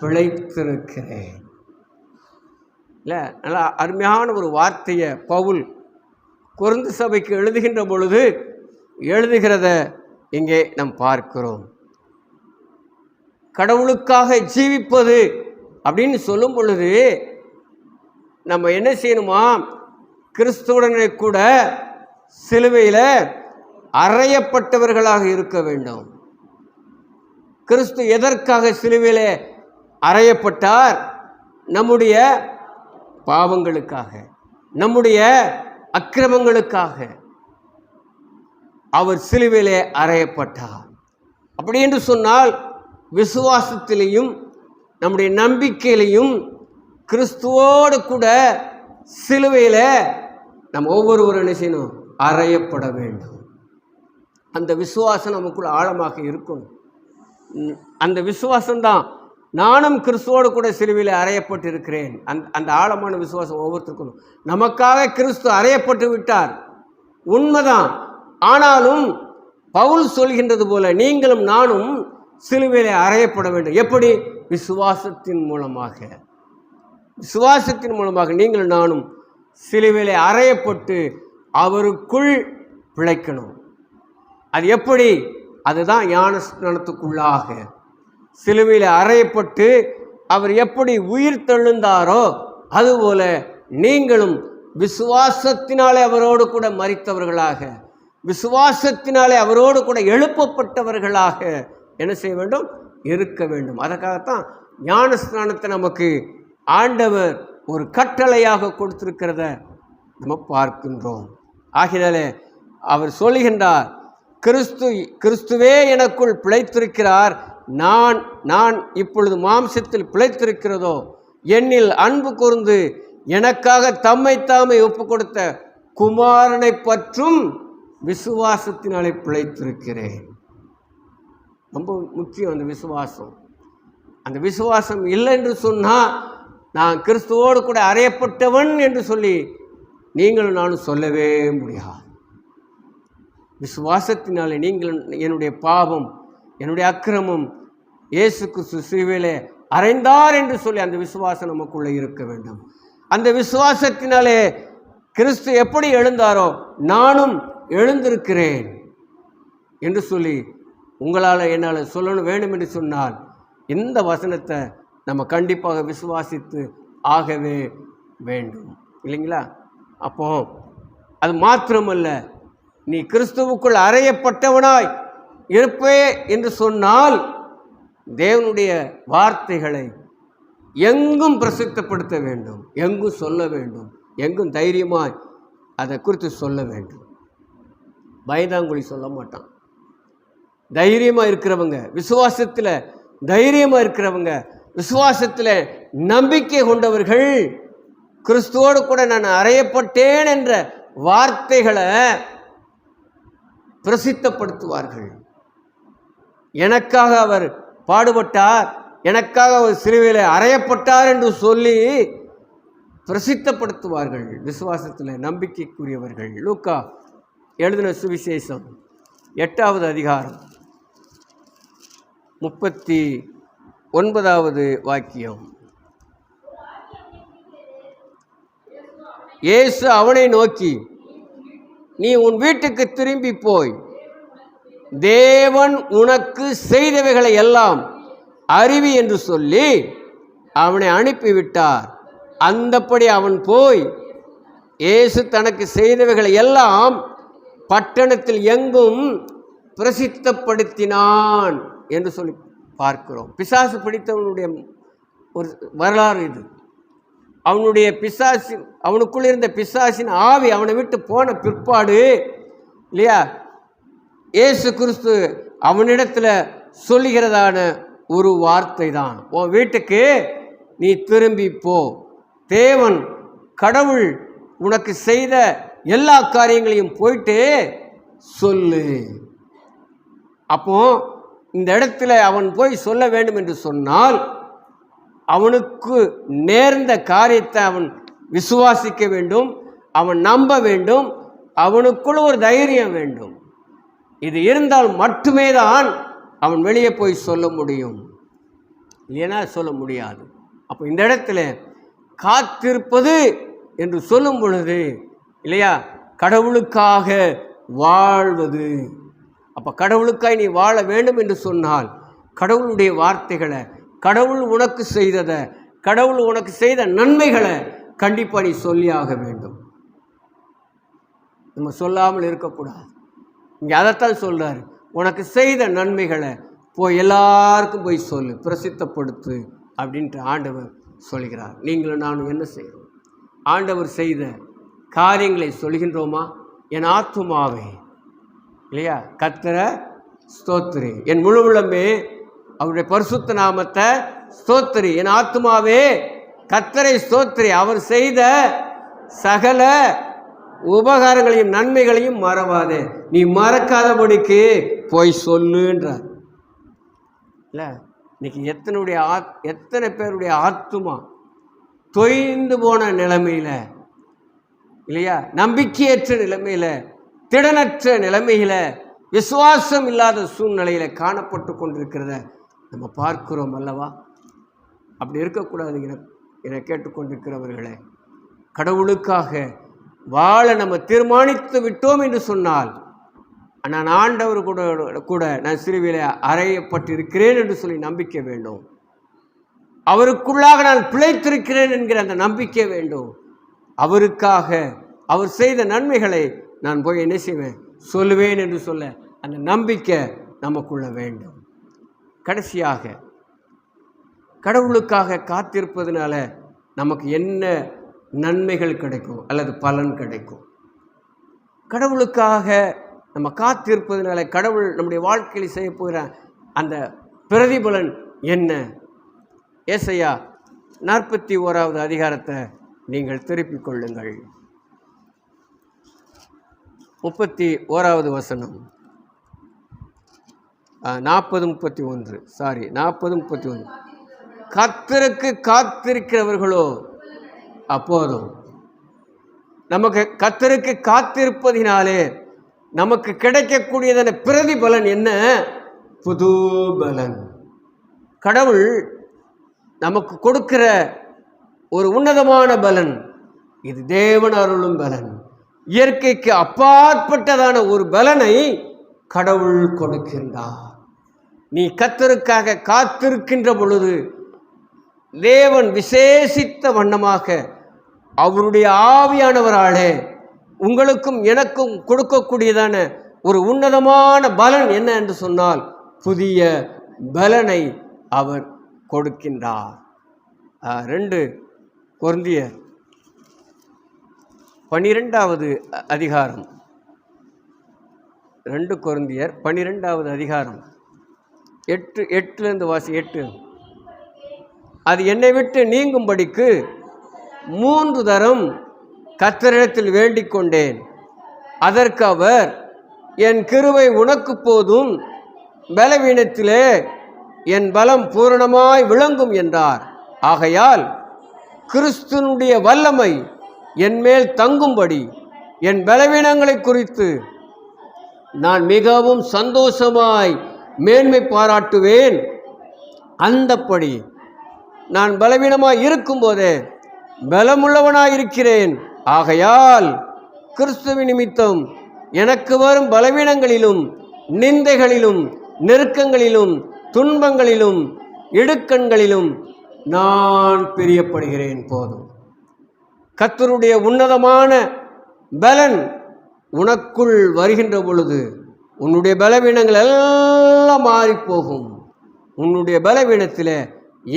பிழைத்திருக்கிறேன். இல்லை, நல்லா அருமையான ஒரு வார்த்தையை பவுல் கொரிந்து சபைக்கு எழுதுகின்ற பொழுது எழுதுகிறத இங்கே நாம் பார்க்கிறோம். கடவுளுக்காக ஜீவிப்பது அப்படின்னு சொல்லும் பொழுது நம்ம என்ன செய்யணுமா? கிறிஸ்துவுடனே கூட சிலுவையில் அறையப்பட்டவர்களாக இருக்க வேண்டும். கிறிஸ்து எதற்காக சிலுவையில் அறையப்பட்டார்? நம்முடைய பாவங்களுக்காக, நம்முடைய அக்கிரமங்களுக்காக அவர் சிலுவையிலே அறையப்பட்டார். அப்படி என்று சொன்னால் விசுவாசத்திலையும் நம்முடைய நம்பிக்கையிலையும் கிறிஸ்துவோடு கூட சிலுவையில் நம்ம ஒவ்வொருவரும் என்ன செய்யணும்? அறையப்பட வேண்டும். அந்த விசுவாசம் நமக்குள்ள ஆழமாக இருக்கணும். அந்த விசுவாசம்தான் நானும் கிறிஸ்துவோடு கூட சிலுவையில் அறையப்பட்டிருக்கிறேன். அந்த ஆழமான விசுவாசம் ஒவ்வொருத்தருக்கும். நமக்காக கிறிஸ்து அறையப்பட்டு விட்டார், உண்மைதான். ஆனாலும் பவுல் சொல்கின்றது போல நீங்களும் நானும் சிலுவையில் அறையப்பட வேண்டும். எப்படி? விசுவாசத்தின் மூலமாக. விசுவாசத்தின் மூலமாக நீங்களும் நானும் சிலுவையில் அறையப்பட்டு அவருக்குள் பிழைக்கணும். அது எப்படி? அதுதான் ஞான ஸ்நானத்துக்குள்ளாக சிலுவையில் அறையப்பட்டு அவர் எப்படி உயிர் தெழுந்தாரோ அதுபோல நீங்களும் விசுவாசத்தினாலே அவரோடு கூட மரித்தவர்களாக, விசுவாசத்தினாலே அவரோடு கூட எழுப்பப்பட்டவர்களாக என்ன செய்ய வேண்டும்? இருக்க வேண்டும். அதற்காகத்தான் ஞான ஸ்நானத்தை நமக்கு ஆண்டவர் ஒரு கட்டளையாக கொடுத்திருக்கிறத நம்ம பார்க்கின்றோம். ஆகினாலே அவர் சொல்லுகின்றார், கிறிஸ்துவே எனக்குள் பிழைத்திருக்கிறார். நான் இப்பொழுது மாம்சத்தில் பிழைத்திருக்கிறதோ என்னில் அன்பு கூர்ந்து எனக்காக தம்மைத்தாமே ஒப்பு கொடுத்த குமாரனை பற்றும் விசுவாசத்தினாலே பிழைத்திருக்கிறேன். ரொம்ப முக்கியம் அந்த விசுவாசம். அந்த விசுவாசம் இல்லை என்று சொன்னால் நான் கிறிஸ்துவோடு கூட அறையப்பட்டவன் என்று சொல்லி நீங்களும் நானும் சொல்லவே முடியாது. விசுவாசத்தினாலே நீங்கள் என்னுடைய பாவம், என்னுடைய அக்கிரமம் இயேசு கிறிஸ்து சிலுவையிலே அறைந்தார் என்று சொல்லி அந்த விசுவாசம் நமக்குள்ளே இருக்க வேண்டும். அந்த விசுவாசத்தினாலே கிறிஸ்து எப்படி எழுந்தாரோ நானும் எழுந்திருக்கிறேன் என்று சொல்லி உங்களால் என்னால் சொல்லணும் வேண்டும் என்று சொன்னால் இந்த வசனத்தை நம்ம கண்டிப்பாக விசுவாசித்து ஆகவே வேண்டும், இல்லைங்களா? அப்போ அது மாத்திரமல்ல, நீ கிறிஸ்துவுக்குள் அறையப்பட்டவனாய் இருப்பே என்று சொன்னால் தேவனுடைய வார்த்தைகளை எங்கும் பிரசித்தப்படுத்த வேண்டும், எங்கும் சொல்ல வேண்டும், எங்கும் தைரியமாய் அதை குறித்து சொல்ல வேண்டும். பயந்தாங்குழி சொல்ல மாட்டான். தைரியமாக இருக்கிறவங்க, விசுவாசத்தில் தைரியமாக இருக்கிறவங்க, விசுவாசத்தில் நம்பிக்கை கொண்டவர்கள் கிறிஸ்துவோடு கூட நான் அறையப்பட்டேன் என்ற வார்த்தைகளை பிரசித்தப்படுத்துவார்கள். எனக்காக அவர் பாடுபட்டார், எனக்காக அவர் சிலுவையில் அறையப்பட்டார் என்று சொல்லி பிரசித்தப்படுத்துவார்கள். விசுவாசத்தில் நம்பிக்கைக்குரியவர்கள். லூக்கா எழுதின சுவிசேஷம் 8வது அதிகாரம் 39வது வாக்கியம். இயேசு அவனை நோக்கி, நீ உன் வீட்டுக்கு திரும்பி போய் தேவன் உனக்கு செய்தவைகளை எல்லாம் அறிவி என்று சொல்லி அவனை அனுப்பிவிட்டார். அந்தப்படி அவன் போய் இயேசு தனக்கு செய்தவைகளை எல்லாம் பட்டணத்தில் எங்கும் பிரசித்தப்படுத்தினான் என்று சொல்லி பார்க்கிறோம். பிசாசு பிடித்தவனுடைய ஒரு வரலாறு இது. அவனுடைய பிசாசு, அவனுக்குள் இருந்த பிசாசின் ஆவி அவனை விட்டு போன பிற்பாடு இல்லையா, இயேசு கிறிஸ்து அவனிடத்தில் சொல்லுகிறதான ஒரு வார்த்தை தான், உன் வீட்டுக்கு நீ திரும்பி போ, தேவன் கடவுள் உனக்கு செய்த எல்லா காரியங்களையும் போயிட்டு சொல்லு. அப்போ இந்த இடத்துல அவன் போய் சொல்ல வேண்டும் என்று சொன்னால் அவனுக்கு நேர்ந்த காரியத்தை அவன் விசுவாசிக்க வேண்டும், அவன் நம்ப வேண்டும், அவனுக்குள்ள ஒரு தைரியம் வேண்டும். இது இருந்தால் மட்டுமே தான் அவன் வெளியே போய் சொல்ல முடியும், இல்லைன்னா சொல்ல முடியாது. அப்போ இந்த இடத்துல காத்திருப்பது என்று சொல்லும் பொழுது இல்லையா, கடவுளுக்காக வாழ்வது. அப்போ கடவுளுக்காக நீ வாழ வேண்டும் என்று சொன்னால் கடவுளுடைய வார்த்தைகளை, கடவுள் உனக்கு செய்ததை, கடவுள் உனக்கு செய்த நன்மைகளை கண்டிப்பாக நீ சொல்லியாக வேண்டும். நம்ம சொல்லாமல் இருக்கக்கூடாது. இங்கே அதைத்தான் சொல்கிறார், உனக்கு செய்த நன்மைகளை போய் எல்லாருக்கும் போய் சொல்லு, பிரசித்தப்படுத்து அப்படின்ட்டு ஆண்டவர் சொல்கிறார். நீங்களும் நானும் என்ன செய்கிறோம்? ஆண்டவர் செய்த காரியங்களை சொல்கின்றோமா? என் ஆத்துமாவே இல்லையா கர்த்தரை ஸ்தோத்திரி, என் முழு உள்ளமே அவருடைய பரிசுத்த நாமத்தை ஸ்தோத்திரி, என் ஆத்துமாவே கர்த்தரை ஸ்தோத்திரி, அவர் செய்த சகல உபகாரங்களையும் நன்மைகளையும் மறவாதே. நீ மறக்காதபடிக்கு போய் சொல்லுன்றார். இல்லை, இன்னைக்கு எத்தனை பேருடைய ஆத்துமா தொய்ந்து போன நிலைமையில் இல்லையா, நம்பிக்கையற்ற நிலைமையில், திடனற்ற நிலைமையில், விசுவாசம் இல்லாத சூழ்நிலையில் காணப்பட்டு கொண்டிருக்கிறத நம்ம பார்க்கிறோம் அல்லவா? அப்படி இருக்கக்கூடாது. என கேட்டுக்கொண்டிருக்கிறவர்களே, கடவுளுக்காக வாழ நம்ம தீர்மானித்து விட்டோம் என்று சொன்னால், நான் ஆண்டவர் கூட நான் சிலுவையில் அறையப்பட்டிருக்கிறேன் என்று சொல்லி நம்பிக்கை வேண்டும். அவருக்குள்ளாக நான் பிழைத்திருக்கிறேன் என்கிற அந்த நம்பிக்கை வேண்டும். அவருக்காக அவர் செய்த நன்மைகளை நான் போய் என்ன செய்வேன், சொல்லுவேன் என்று சொல்ல அந்த நம்பிக்கை நமக்குள்ள வேண்டும். கடைசியாக கடவுளுக்காக காத்திருப்பதனால நமக்கு என்ன நன்மைகள் கிடைக்கும் அல்லது பலன் கிடைக்கும்? கடவுளுக்காக நம்ம காத்திருப்பதனால கடவுள் நம்முடைய வாழ்க்கையில் செய்ய போகிற அந்த பிரதிபலன் என்ன? ஏசாயா 41வது அதிகாரத்தை நீங்கள் திருப்பிக் கொள்ளுங்கள். 31வது வசனம், 40-31 கர்த்தருக்கு காத்திருக்கிறவர்களோ அப்போதும் நமக்கு கர்த்தருக்கு காத்திருப்பதினாலே நமக்கு கிடைக்கக்கூடியதான பிரதிபலன் என்ன? புது பலன். கடவுள் நமக்கு கொடுக்கிற ஒரு உன்னதமான பலன், இது தேவன் அருளும் பலன். இயற்கைக்கு அப்பாற்பட்டதான ஒரு பலனை கடவுள் கொடுக்கின்றார். நீ கர்த்தருக்காக காத்திருக்கின்ற பொழுது தேவன் விசேஷித்த வண்ணமாக அவருடைய ஆவியானவராலே உங்களுக்கும் எனக்கும் கொடுக்கக்கூடியதான ஒரு உன்னதமான பலன் என்ன என்று சொன்னால், புதிய பலனை அவர் கொடுக்கின்றார். 2 கொரிந்தியர் 12வது அதிகாரம், 2 கொரிந்தியர் 12வது அதிகாரம் 8 வாசி 8. அது என்னை விட்டு நீங்கும்படிக்கு 3 தரம் கர்த்தரிடத்தில் வேண்டிக் கொண்டேன். அதற்கு அவர், என் கிருபை உனக்கு போதும், பலவீனத்திலே என் பலம் பூரணமாய் விளங்கும் என்றார். ஆகையால் கிறிஸ்துனுடைய வல்லமை என் மேல் தங்கும்படி என் பலவீனங்களை குறித்து நான் மிகவும் சந்தோஷமாய் மேன்மை பாராட்டுவேன். அந்தப்படி நான் பலவீனமாய் இருக்கும்போதே பலமுள்ளவனாய் இருக்கிறேன். ஆகையால் கிறிஸ்துவின் நிமித்தம் எனக்கு வரும் பலவீனங்களிலும் நிந்தைகளிலும் நெருக்கங்களிலும் துன்பங்களிலும் இடுக்கண்களிலும் நான் பிரியப்படுகிறேன். போதும். கர்த்தருடைய உன்னதமான பலன் உனக்குள் வருகின்ற பொழுது உன்னுடைய பலவீனங்கள் எல்லாம் மாறிப்போகும். உன்னுடைய பலவீனத்தில்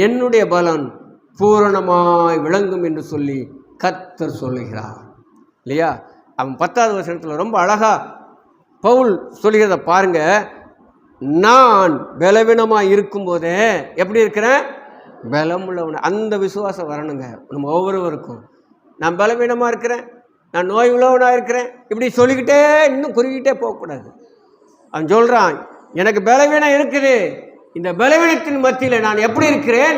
என்னுடைய பலன் பூரணமாய் விளங்கும் என்று சொல்லி கர்த்தர் சொல்லுகிறார் இல்லையா? அவன் 10வது வசனத்தில் ரொம்ப அழகா பவுல் சொல்கிறத பாருங்க. நான் பலவீனமாக இருக்கும்போதே எப்படி இருக்கிறேன்? பலமுள்ளவன். அந்த விசுவாசம் வரணுங்க நம்ம ஒவ்வொருவருக்கும். நான் பலவீனமாக இருக்கிறேன், நான் நோய் உள்ளவனாக இருக்கிறேன், இப்படி சொல்லிக்கிட்டே இன்னும் குறுக்கிட்டே போகக்கூடாது. அவன் சொல்கிறான், எனக்கு பலவீனம் இருக்குது. இந்த பலவீனத்தின் மத்தியில் நான் எப்படி இருக்கிறேன்?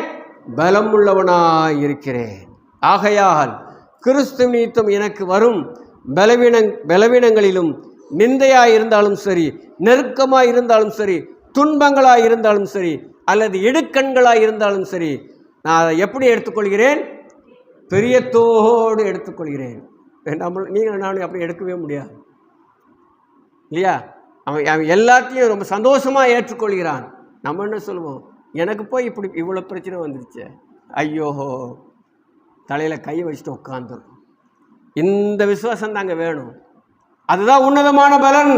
பலம் உள்ளவனாய் இருக்கிறேன். ஆகையால் கிறிஸ்து நிமித்தம் எனக்கு வரும் பலவீனங்களிலும் நிந்தையாய் இருந்தாலும் சரி, நெருக்கமாய் இருந்தாலும் சரி, துன்பங்களாய் இருந்தாலும் சரி, அல்லது இடுக்கண்களாய் இருந்தாலும் சரி, நான் அதை எப்படி எடுத்துக்கொள்கிறேன்? பெரியத்தோடு எடுத்துக்கொள்கிறேன். நீங்கள் நான் அப்படி எடுக்கவே முடியாது இல்லையா? அவன் எல்லாத்தையும் ரொம்ப சந்தோஷமாக ஏற்றுக்கொள்கிறான். நம்ம என்ன சொல்லுவோம்? எனக்கு போய் இப்படி இவ்வளோ பிரச்சனை வந்துருச்சு, ஐயோஹோ, தலையில் கையை வச்சுட்டு உட்காந்துரும். இந்த விசுவாசம் தாங்க வேணும். அதுதான் உன்னதமான பலன்,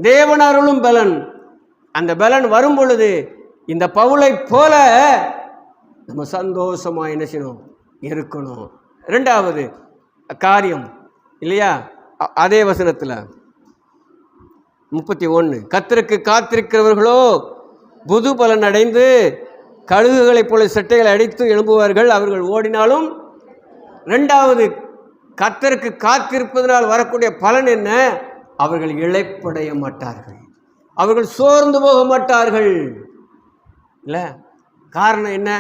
தேவன் அருளும் பலன். அந்த பலன் வரும் பொழுது இந்த பவுலை போல நம்ம சந்தோஷமாக என்ன செய்யணும்? இருக்கணும். ரெண்டாவது காரியம் இல்லையா? அதே வசனத்தில் 31, கர்த்தருக்கு காத்திருக்கிறவர்களோ புது பலன் அடைந்து கழுகுகளைப் போல சட்டைகளை அடித்து எழும்புவார்கள், அவர்கள் ஓடினாலும். ரெண்டாவது, கர்த்தருக்கு காத்திருப்பதனால் வரக்கூடிய பலன் என்ன? அவர்கள் இளைப்படைய மாட்டார்கள், அவர்கள் சோர்ந்து போக மாட்டார்கள். இல்லை, காரணம் என்ன?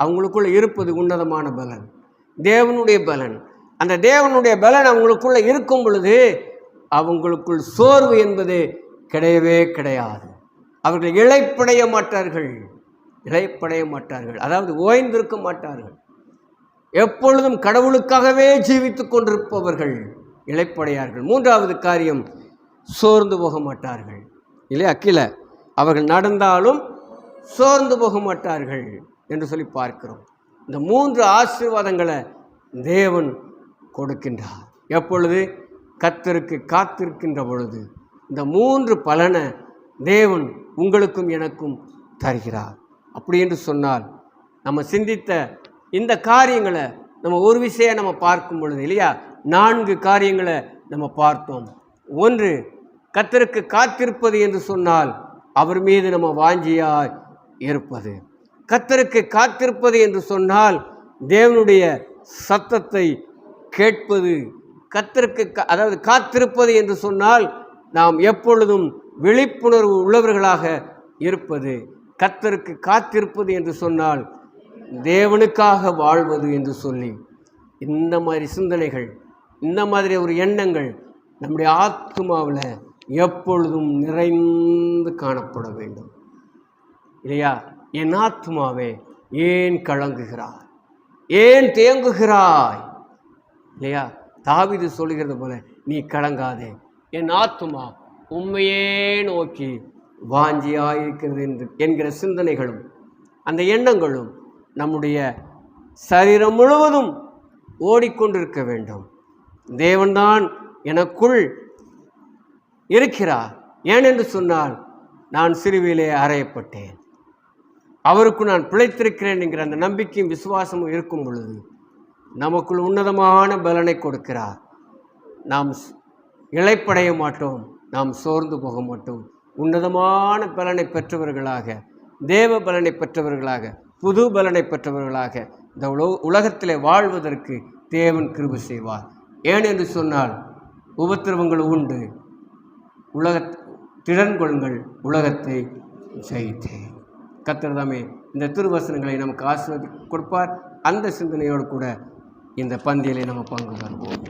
அவங்களுக்குள்ள இருப்பது உன்னதமான பலன், தேவனுடைய பலன். அந்த தேவனுடைய பலன் அவங்களுக்குள்ள இருக்கும் பொழுது அவங்களுக்குள் சோர்வு என்பது கிடையவே கிடையாது. அவர்கள் இளைப்படைய மாட்டார்கள், இளைப்படைய மாட்டார்கள், அதாவது ஓய்ந்திருக்க மாட்டார்கள். எப்பொழுதும் கடவுளுக்காகவே ஜீவித்து கொண்டிருப்பவர்கள் இளைப்படையார்கள். மூன்றாவது காரியம், சோர்ந்து போக மாட்டார்கள். இல்லையா? கீழே அவர்கள் நடந்தாலும் சோர்ந்து போக மாட்டார்கள் என்று சொல்லி பார்க்கிறோம். இந்த 3 ஆசீர்வாதங்களை தேவன் கொடுக்கின்றார். எப்பொழுது? கர்த்தருக்கு காத்திருக்கின்ற பொழுது இந்த 3 பலனை தேவன் உங்களுக்கும் எனக்கும் தருகிறார். அப்படி என்று சொன்னால் நம்ம சிந்தித்த இந்த காரியங்களை நம்ம ஒரு விஷயம் நம்ம பார்க்கும் பொழுது இல்லையா, 4 காரியங்களை நம்ம பார்த்தோம். 1, கர்த்தருக்கு காத்திருப்பது என்று சொன்னால் அவர் மீது நம்ம வாஞ்சியாய் இருப்பது. கர்த்தருக்கு காத்திருப்பது என்று சொன்னால் தேவனுடைய சத்தத்தை கேட்பது. கர்த்தருக்கு அதாவது காத்திருப்பது என்று சொன்னால் நாம் எப்பொழுதும் விழிப்புணர்வு உள்ளவர்களாக இருப்பது. கர்த்தருக்கு காத்திருப்பது என்று சொன்னால் தேவனுக்காக வாழ்வது என்று சொல்லி, இந்த மாதிரி சிந்தனைகள், இந்த மாதிரி ஒரு எண்ணங்கள் நம்முடைய ஆத்துமாவில் எப்பொழுதும் நிறைந்து காணப்பட வேண்டும் இல்லையா? என் ஆத்துமாவே ஏன் கலங்குகிறாய், ஏன் தேங்குகிறாய் இல்லையா? தாவீது சொல்லுகிறது போல, நீ கலங்காதே, என் ஆத்துமா உண்மையே நோக்கி வாஞ்சியாயிருக்கிறது என்கிற சிந்தனைகளும் அந்த எண்ணங்களும் நம்முடைய சரீரம் முழுவதும் ஓடிக்கொண்டிருக்க வேண்டும். தேவன்தான் எனக்குள் இருக்கிறார். ஏனென்று சொன்னால் நான் சிலுவையிலே அறையப்பட்டேன், அவருக்கு நான் பிழைத்திருக்கிறேன் என்கிற அந்த நம்பிக்கையும் விசுவாசமும் இருக்கும் பொழுது நமக்குள் உன்னதமான பலனை கொடுக்கிறார். நாம் இளைப்படைய மாட்டோம், நாம் சோர்ந்து போக மாட்டோம். உன்னதமான பலனை பெற்றவர்களாக, தேவ பலனை பெற்றவர்களாக, புது பலனை பெற்றவர்களாக இந்த உலகத்தில் வாழ்வதற்கு தேவன் கிருபை செய்வார். ஏனென்று சொன்னால் உபத்திரவங்கள் உண்டு, திறன் கொள்ளுங்கள், உலகத்தை ஜெயித்தேன். கர்த்தர் தாமே இந்த திருவசனங்களை நமக்கு ஆசீர்வதி கொடுப்பார். அந்த சிந்தனையோடு கூட இந்த பந்தியிலே நம்ம பங்கு பெறுவோம்.